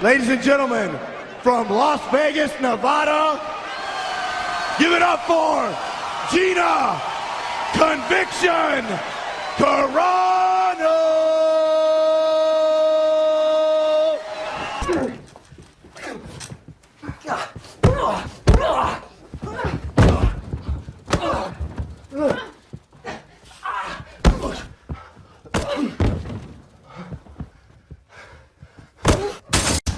Ladies and gentlemen, from Las Vegas, Nevada, give it up for Gina Conviction Carano!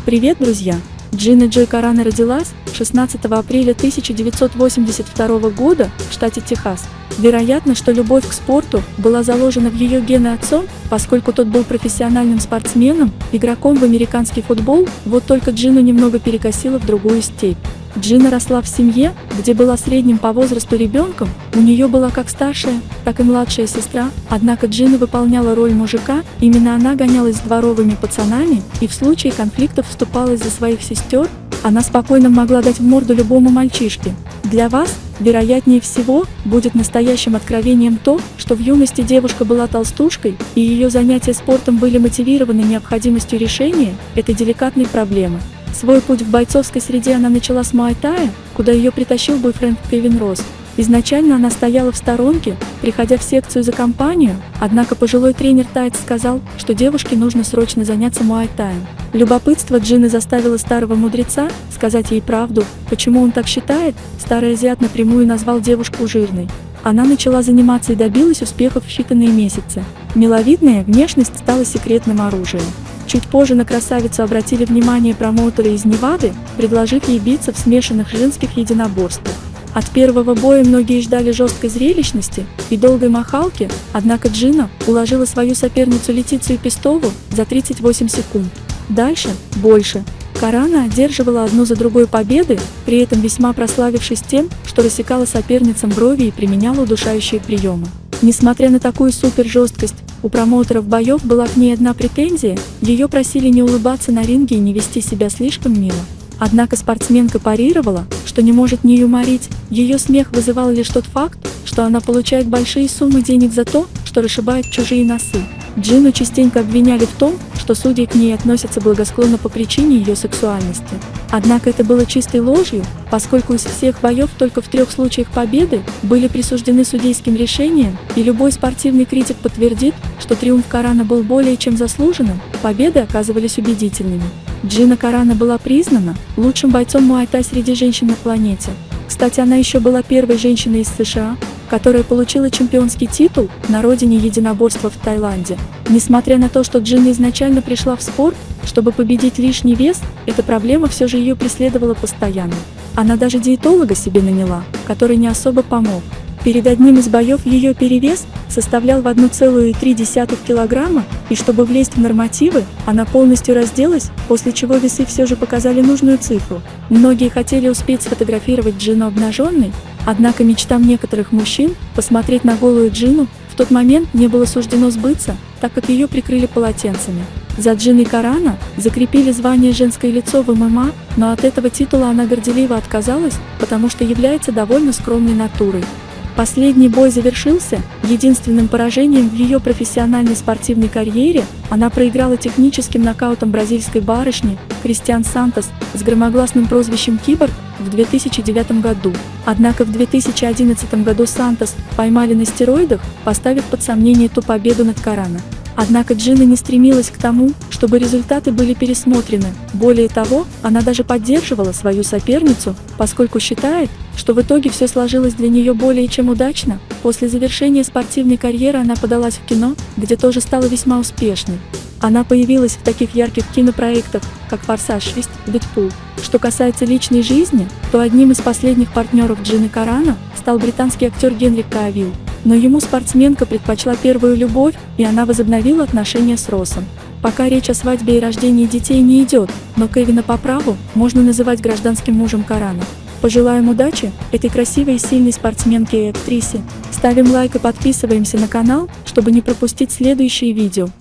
Привет, друзья! Джина Джой Карано родилась 16 апреля 1982 года в штате Техас. Вероятно, что любовь к спорту была заложена в ее гены отцом, поскольку тот был профессиональным спортсменом, игроком в американский футбол, вот только Джину немного перекосило в другую степь. Джина росла в семье, где была средним по возрасту ребенком, у нее была как старшая, так и младшая сестра, однако Джина выполняла роль мужика, именно она гонялась с дворовыми пацанами и в случае конфликтов вступалась за своих сестер, она спокойно могла дать в морду любому мальчишке. Для вас, вероятнее всего, будет настоящим откровением то, что в юности девушка была толстушкой, и ее занятия спортом были мотивированы необходимостью решения этой деликатной проблемы. Свой путь в бойцовской среде она начала с муай-тая, куда ее притащил бойфренд Кевин Росс. Изначально она стояла в сторонке, приходя в секцию за компанию, однако пожилой тренер Тайтс сказал, что девушке нужно срочно заняться муай-таем. Любопытство Джины заставило старого мудреца сказать ей правду, почему он так считает. Старый азиат напрямую назвал девушку жирной. Она начала заниматься и добилась успехов в считанные месяцы. Миловидная внешность стала секретным оружием. Чуть позже на красавицу обратили внимание промоутеры из Невады, предложив ей биться в смешанных женских единоборствах. От первого боя многие ждали жесткой зрелищности и долгой махалки, однако Джина уложила свою соперницу Летицию Пестову за 38 секунд. Дальше – больше. Карано одерживала одну за другой победы, при этом весьма прославившись тем, что рассекала соперницам брови и применяла удушающие приемы. Несмотря на такую супержесткость, у промоутеров боев была к ней одна претензия – ее просили не улыбаться на ринге и не вести себя слишком мило. Однако спортсменка парировала, что не может не юморить, ее смех вызывал лишь тот факт, что она получает большие суммы денег за то, что расшибает чужие носы. Джину частенько обвиняли в том, что судьи к ней относятся благосклонно по причине ее сексуальности. Однако это было чистой ложью, поскольку из всех боев только в 3 случаях победы были присуждены судейским решением, и любой спортивный критик подтвердит, что триумф Карано был более чем заслуженным, победы оказывались убедительными. Джина Карано была признана лучшим бойцом муай-тай среди женщин на планете. Кстати, она еще была первой женщиной из США, которая получила чемпионский титул на родине единоборства в Таиланде. Несмотря на то, что Джина изначально пришла в спорт, чтобы победить лишний вес, эта проблема все же ее преследовала постоянно. Она даже диетолога себе наняла, который не особо помог. Перед одним из боев ее перевес составлял в 1,3 килограмма, и чтобы влезть в нормативы, она полностью разделась, после чего весы все же показали нужную цифру. Многие хотели успеть сфотографировать Джину обнаженной, однако мечтам некоторых мужчин посмотреть на голую Джину в тот момент не было суждено сбыться, так как ее прикрыли полотенцами. За Джиной Карано закрепили звание «Женское лицо» в ММА, но от этого титула она горделиво отказалась, потому что является довольно скромной натурой. Последний бой завершился единственным поражением в ее профессиональной спортивной карьере. Она проиграла техническим нокаутом бразильской барышни Кристиан Сантос с громогласным прозвищем «Киборг» в 2009 году. Однако в 2011 году Сантос поймали на стероидах, поставив под сомнение ту победу над Карано. Однако Джина не стремилась к тому, чтобы результаты были пересмотрены. Более того, она даже поддерживала свою соперницу, поскольку считает, что в итоге все сложилось для нее более чем удачно. После завершения спортивной карьеры она подалась в кино, где тоже стала весьма успешной. Она появилась в таких ярких кинопроектах, как «Форсаж 6», «Дэдпул». Что касается личной жизни, то одним из последних партнеров Джины Карано стал британский актер Генри Кавилл. Но ему спортсменка предпочла первую любовь, и она возобновила отношения с Россом. Пока речь о свадьбе и рождении детей не идет, но Кевина по праву можно называть гражданским мужем Карано. Пожелаем удачи этой красивой и сильной спортсменке и актрисе. Ставим лайк и подписываемся на канал, чтобы не пропустить следующие видео.